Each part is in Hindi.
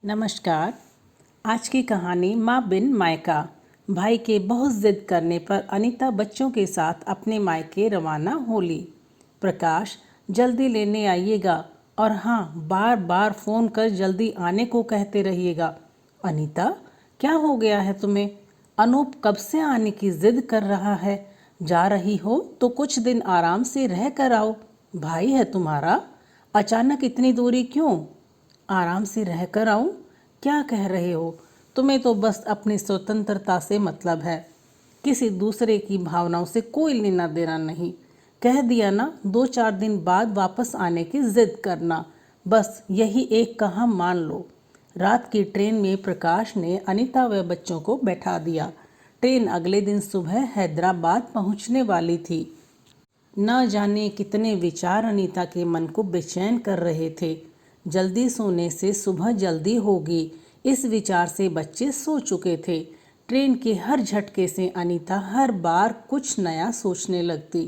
नमस्कार। आज की कहानी माँ बिन मायका। भाई के बहुत जिद करने पर अनीता बच्चों के साथ अपने मायके रवाना होली। प्रकाश, जल्दी लेने आइएगा और हाँ, बार बार फ़ोन कर जल्दी आने को कहते रहिएगा। अनीता, क्या हो गया है तुम्हें? अनूप कब से आने की जिद कर रहा है। जा रही हो तो कुछ दिन आराम से रह कर आओ। भाई है तुम्हारा, अचानक इतनी दूरी क्यों? आराम से रह कर आऊं? क्या कह रहे हो? तुम्हें तो बस अपनी स्वतंत्रता से मतलब है, किसी दूसरे की भावनाओं से कोई लेना देना नहीं। कह दिया ना, 2-4 दिन बाद वापस आने की जिद करना, बस यही एक कहा मान लो। रात की ट्रेन में प्रकाश ने अनीता व बच्चों को बैठा दिया। ट्रेन अगले दिन सुबह हैदराबाद पहुंचने वाली थी। न जाने कितने विचार अनीता के मन को बेचैन कर रहे थे। जल्दी सोने से सुबह जल्दी होगी, इस विचार से बच्चे सो चुके थे। ट्रेन के हर झटके से अनीता हर बार कुछ नया सोचने लगती।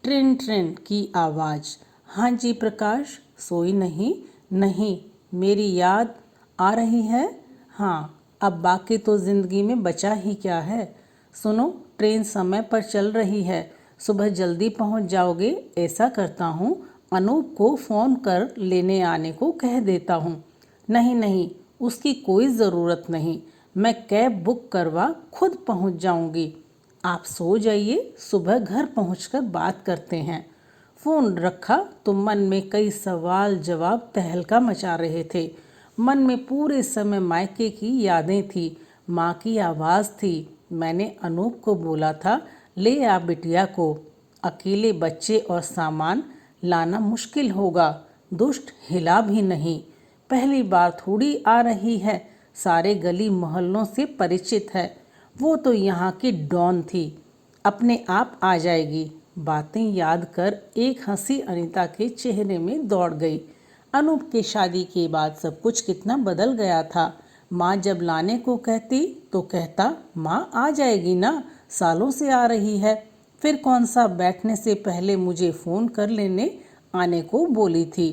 ट्रेन ट्रेन की आवाज़। हाँ जी प्रकाश, सोई नहीं? नहीं, मेरी याद आ रही है। हाँ, अब बाकी तो ज़िंदगी में बचा ही क्या है। सुनो, ट्रेन समय पर चल रही है, सुबह जल्दी पहुंच जाओगे। ऐसा करता हूँ, अनूप को फ़ोन कर लेने आने को कह देता हूँ। नहीं नहीं, उसकी कोई ज़रूरत नहीं, मैं कैब बुक करवा खुद पहुँच जाऊँगी। आप सो जाइए, सुबह घर पहुँचकर बात करते हैं। फ़ोन रखा तो मन में कई सवाल जवाब तहलका मचा रहे थे। मन में पूरे समय मायके की यादें थी, माँ की आवाज़ थी। मैंने अनूप को बोला था, ले आ बिटिया को, अकेले बच्चे और सामान लाना मुश्किल होगा। दुष्ट हिला भी नहीं, पहली बार थोड़ी आ रही है, सारे गली मोहल्लों से परिचित है। वो तो यहाँ की डॉन थी, अपने आप आ जाएगी। बातें याद कर एक हंसी अनीता के चेहरे में दौड़ गई। अनूप की शादी के बाद सब कुछ कितना बदल गया था। माँ जब लाने को कहती तो कहता, माँ आ जाएगी ना, सालों से आ रही है। फिर कौन सा बैठने से पहले मुझे फ़ोन कर लेने आने को बोली थी।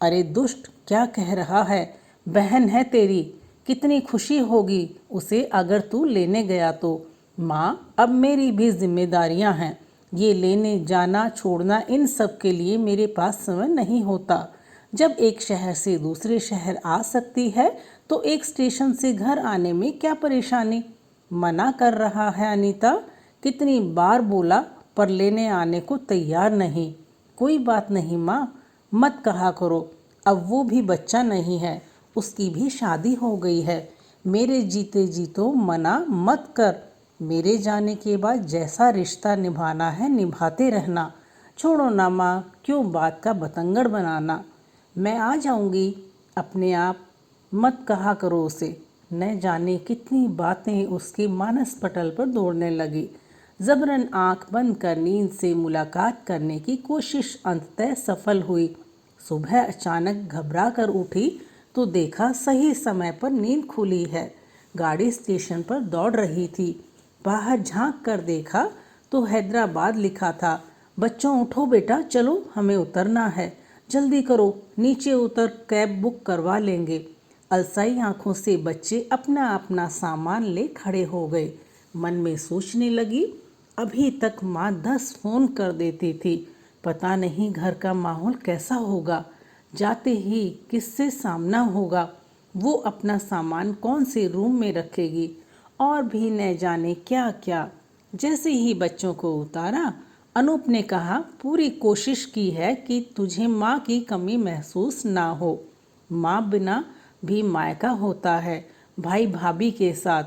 अरे दुष्ट, क्या कह रहा है? बहन है तेरी, कितनी खुशी होगी उसे अगर तू लेने गया तो। माँ, अब मेरी भी जिम्मेदारियाँ हैं, ये लेने जाना छोड़ना, इन सब के लिए मेरे पास समय नहीं होता। जब एक शहर से दूसरे शहर आ सकती है तो एक स्टेशन से घर आने में क्या परेशानी? मना कर रहा है अनीता, कितनी बार बोला पर लेने आने को तैयार नहीं। कोई बात नहीं माँ, मत कहा करो, अब वो भी बच्चा नहीं है, उसकी भी शादी हो गई है। मेरे जीते जी तो मना मत कर। मेरे जाने के बाद जैसा रिश्ता निभाना है निभाते रहना। छोड़ो ना माँ, क्यों बात का बतंगड़ बनाना। मैं आ जाऊंगी अपने आप, मत कहा करो उसे। न जाने कितनी बातें उसके मानस पटल पर दौड़ने लगी। जबरन आंख बंद कर नींद से मुलाकात करने की कोशिश अंततः सफल हुई। सुबह अचानक घबरा कर उठी तो देखा सही समय पर नींद खुली है। गाड़ी स्टेशन पर दौड़ रही थी। बाहर झांक कर देखा तो हैदराबाद लिखा था। बच्चों उठो बेटा, चलो हमें उतरना है, जल्दी करो, नीचे उतर कैब बुक करवा लेंगे। अलसाई आंखों से बच्चे अपना अपना सामान ले खड़े हो गए। मन में सोचने लगी, अभी तक माँ 10 फ़ोन कर देती थी, पता नहीं घर का माहौल कैसा होगा, जाते ही किससे सामना होगा, वो अपना सामान कौन से रूम में रखेगी, और भी न जाने क्या क्या। जैसे ही बच्चों को उतारा, अनूप ने कहा, पूरी कोशिश की है कि तुझे माँ की कमी महसूस ना हो। माँ बिना भी मायका होता है, भाई भाभी के साथ।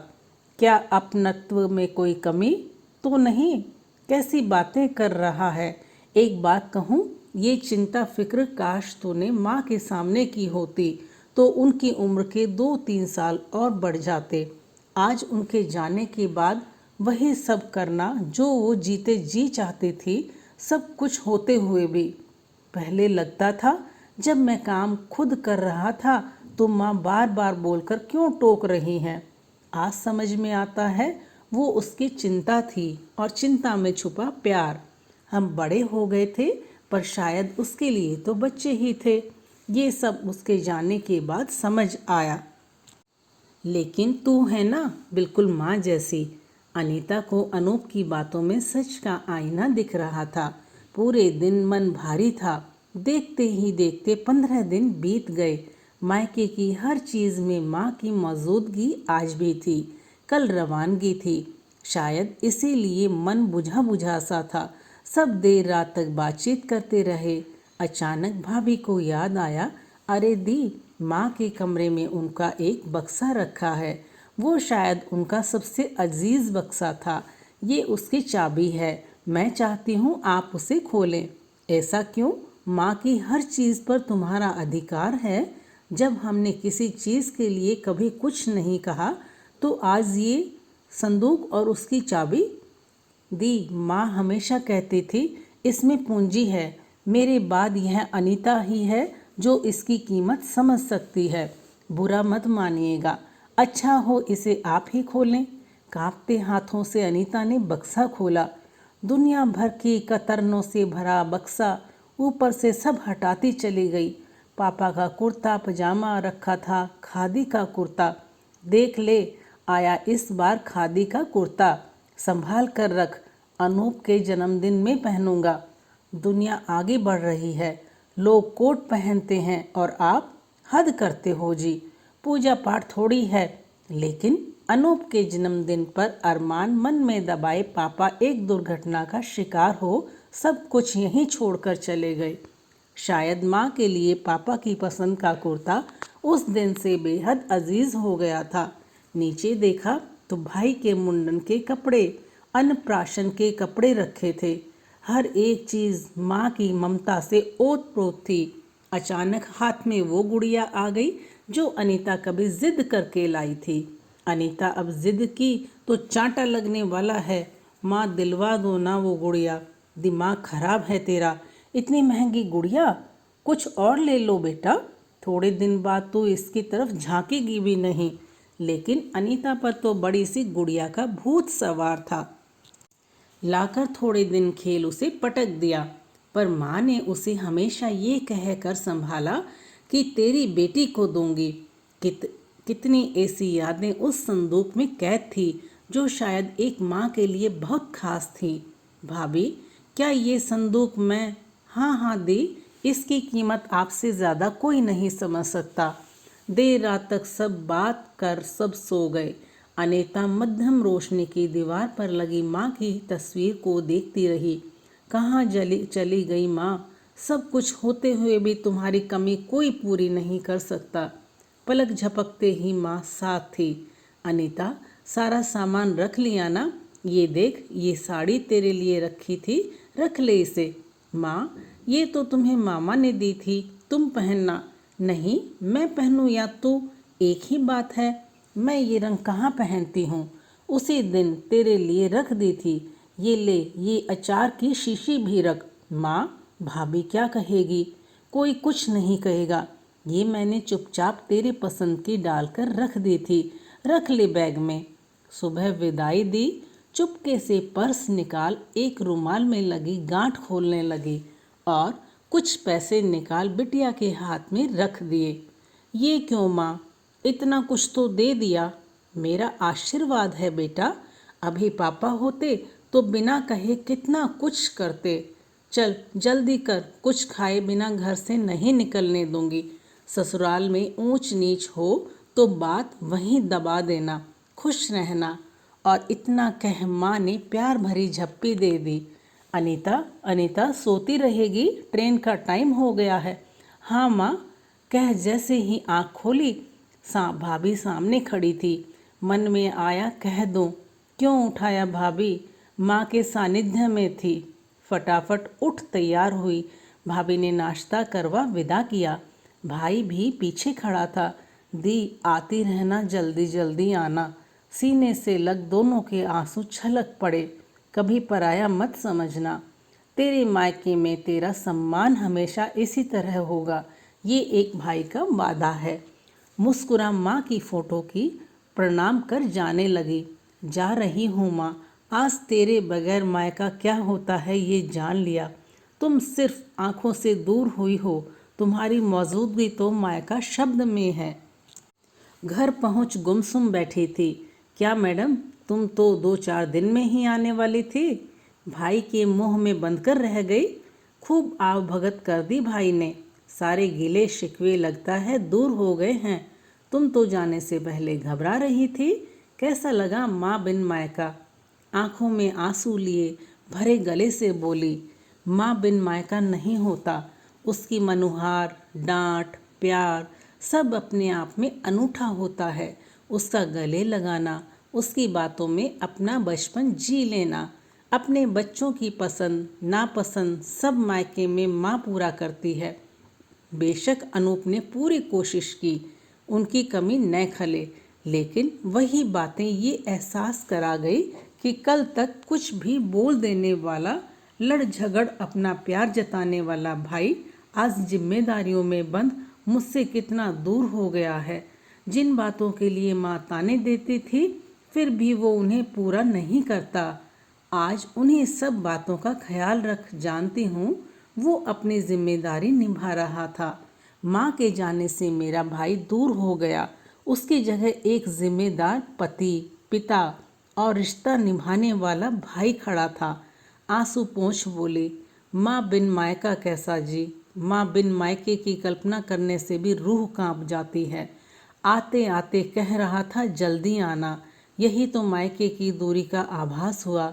क्या अपनत्व में कोई कमी तो नहीं? कैसी बातें कर रहा है। एक बात कहूँ, ये चिंता फिक्र काश तूने माँ के सामने की होती तो उनकी उम्र के 2-3 साल और बढ़ जाते। आज उनके जाने के बाद वही सब करना जो वो जीते जी चाहती थी, सब कुछ होते हुए भी। पहले लगता था जब मैं काम खुद कर रहा था तो माँ बार बार बोलकर क्यों टोक रही हैं। आज समझ में आता है वो उसकी चिंता थी और चिंता में छुपा प्यार। हम बड़े हो गए थे पर शायद उसके लिए तो बच्चे ही थे। ये सब उसके जाने के बाद समझ आया। लेकिन तू है ना बिल्कुल माँ जैसी। अनीता को अनूप की बातों में सच का आईना दिख रहा था। पूरे दिन मन भारी था। देखते ही देखते 15 दिन बीत गए। मायके की हर चीज़ में माँ की मौजूदगी आज भी थी। कल रवानगी थी। शायद इसीलिए मन बुझा बुझा सा था। सब देर रात तक बातचीत करते रहे। अचानक भाभी को याद आया, अरे दी, माँ के कमरे में उनका एक बक्सा रखा है। वो शायद उनका सबसे अजीज बक्सा था। ये उसकी चाबी है। मैं चाहती हूँ आप उसे खोलें। ऐसा क्यों? माँ की हर चीज़ पर तुम्हारा अधिकार है। जब हमने किसी चीज़ के लिए कभी कुछ नहीं कहा, तो आज ये संदूक और उसकी चाबी? दी, माँ हमेशा कहती थी इसमें पूंजी है। मेरे बाद यह अनीता ही है जो इसकी कीमत समझ सकती है। बुरा मत मानिएगा। अच्छा हो इसे आप ही खोलें। कांपते हाथों से अनीता ने बक्सा खोला। दुनिया भर की कतरनों से भरा बक्सा ऊपर से सब हटाती चली गई। पापा का कुर्ता पजामा रखा था, खादी का कुर्ता। देख ले, आया इस बार खादी का कुर्ता। संभाल कर रख, अनूप के जन्मदिन में पहनूंगा। दुनिया आगे बढ़ रही है। लोग कोट पहनते हैं और आप हद करते हो जी। पूजा पाठ थोड़ी है। लेकिन अनूप के जन्मदिन पर अरमान मन में दबाए पापा एक दुर्घटना का शिकार हो सब कुछ यहीं छोड़कर चले गए। शायद माँ के लिए पापा की पसंद का कुर्ता उस दिन से बेहद अजीज हो गया था। नीचे देखा तो भाई के मुंडन के कपड़े, अन्नप्राशन के कपड़े रखे थे। हर एक चीज़ माँ की ममता से ओत-प्रोत थी। अचानक हाथ में वो गुड़िया आ गई जो अनीता कभी जिद करके लाई थी। अनीता अब जिद की तो चांटा लगने वाला है। माँ दिलवा दो ना वो गुड़िया। दिमाग खराब है तेरा? इतनी महंगी गुड़िया? कुछ और ले लो बेटा। थोड़े दिन बाद तो इसकी तरफ झांकेगी भी नहीं। लेकिन अनीता पर तो बड़ी सी गुड़िया का भूत सवार था। लाकर थोड़े दिन खेल उसे पटक दिया। पर माँ ने उसे हमेशा ये कहकर संभाला कि तेरी बेटी को दूंगी। कितनी ऐसी यादें उस संदूक में कैद थी जो शायद एक माँ के लिए बहुत खास थी। भाभी, क्या ये संदूक मैं? हाँ हाँ दी, इसकी कीमत आपसे ज़्यादा कोई नहीं समझ सकता। देर रात तक सब बात कर सब सो गए। अनीता मध्यम रोशनी की दीवार पर लगी माँ की तस्वीर को देखती रही। कहाँ चली गई माँ? सब कुछ होते हुए भी तुम्हारी कमी कोई पूरी नहीं कर सकता। पलक झपकते ही माँ साथ थी। अनीता, सारा सामान रख लिया ना? ये देख, ये साड़ी तेरे लिए रखी थी, रख ले इसे। माँ, ये तो तुम्हें मामा ने दी थी, तुम पहनना। नहीं, मैं पहनूं या तू, एक ही बात है। मैं ये रंग कहाँ पहनती हूँ? उसी दिन तेरे लिए रख दी थी। ये ले, ये अचार की शीशी भी रख। माँ, भाभी क्या कहेगी? कोई कुछ नहीं कहेगा। ये मैंने चुपचाप तेरे पसंद की डालकर रख दी थी, रख ले बैग में। सुबह विदाई दी। चुपके से पर्स निकाल एक रुमाल में लगी गांठ खोलने लगी और कुछ पैसे निकाल बिटिया के हाथ में रख दिए। ये क्यों माँ? इतना कुछ तो दे दिया। मेरा आशीर्वाद है बेटा। अभी पापा होते तो बिना कहे कितना कुछ करते। चल जल्दी कर, कुछ खाए बिना घर से नहीं निकलने दूंगी। ससुराल में ऊंच नीच हो तो बात वहीं दबा देना। खुश रहना। और इतना कह माँ ने प्यार भरी झप्पी दे दी। अनीता, अनीता सोती रहेगी, ट्रेन का टाइम हो गया है। हाँ माँ, कह जैसे ही आँख खोली भाभी सामने खड़ी थी। मन में आया कह दूं, क्यों उठाया भाभी? माँ के सानिध्य में थी। फटाफट उठ तैयार हुई। भाभी ने नाश्ता करवा विदा किया। भाई भी पीछे खड़ा था। दी, आती रहना, जल्दी जल्दी आना। सीने से लग दोनों के आंसू छलक पड़े। कभी पराया मत समझना। तेरे मायके में तेरा सम्मान हमेशा इसी तरह होगा। ये एक भाई का वादा है। मुस्कुरा माँ की फोटो की प्रणाम कर जाने लगी। जा रही हूँ माँ, आज तेरे बगैर मायका क्या होता है ये जान लिया। तुम सिर्फ आंखों से दूर हुई हो, तुम्हारी मौजूदगी तो मायका शब्द में है। घर पहुंच गुमसुम बैठी थी। क्या मैडम, तुम तो 2-4 दिन में ही आने वाली थी? भाई के मुंह में बंद कर रह गई। खूब आवभगत कर दी भाई ने। सारे गिले शिकवे लगता है दूर हो गए हैं। तुम तो जाने से पहले घबरा रही थी। कैसा लगा माँ बिन मायका? आंखों में आंसू लिए भरे गले से बोली, माँ बिन मायका नहीं होता। उसकी मनुहार, डांट, प्यार सब अपने आप में अनूठा होता है। उसका गले लगाना, उसकी बातों में अपना बचपन जी लेना, अपने बच्चों की पसंद नापसंद सब मायके में माँ पूरा करती है। बेशक अनूप ने पूरी कोशिश की उनकी कमी न खले, लेकिन वही बातें ये एहसास करा गई कि कल तक कुछ भी बोल देने वाला, लड़ झगड़ अपना प्यार जताने वाला भाई आज जिम्मेदारियों में बंद मुझसे कितना दूर हो गया है। जिन बातों के लिए माँ ताने देती थी, फिर भी वो उन्हें पूरा नहीं करता। आज उन्हीं सब बातों का ख्याल रख जानती हूँ वो अपनी जिम्मेदारी निभा रहा था। माँ के जाने से मेरा भाई दूर हो गया। उसकी जगह एक जिम्मेदार पति, पिता और रिश्ता निभाने वाला भाई खड़ा था। आंसू पोंछ बोली, माँ बिन मायका कैसा जी? माँ बिन मायके की कल्पना करने से भी रूह कांप जाती है। आते आते कह रहा था जल्दी आना। यही तो मायके की दूरी का आभास हुआ।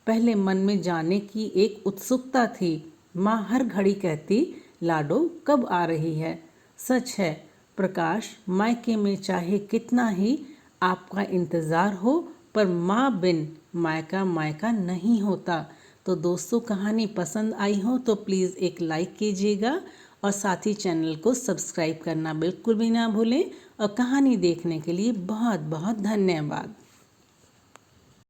पहले मन में जाने की एक उत्सुकता थी। माँ हर घड़ी कहती, लाडो कब आ रही है? सच है प्रकाश, मायके में चाहे कितना ही आपका इंतज़ार हो, पर माँ बिन मायका मायका नहीं होता। तो दोस्तों, कहानी पसंद आई हो तो प्लीज़ एक लाइक कीजिएगा और साथ ही चैनल को सब्सक्राइब करना बिल्कुल भी ना भूलें। और कहानी देखने के लिए बहुत बहुत धन्यवाद।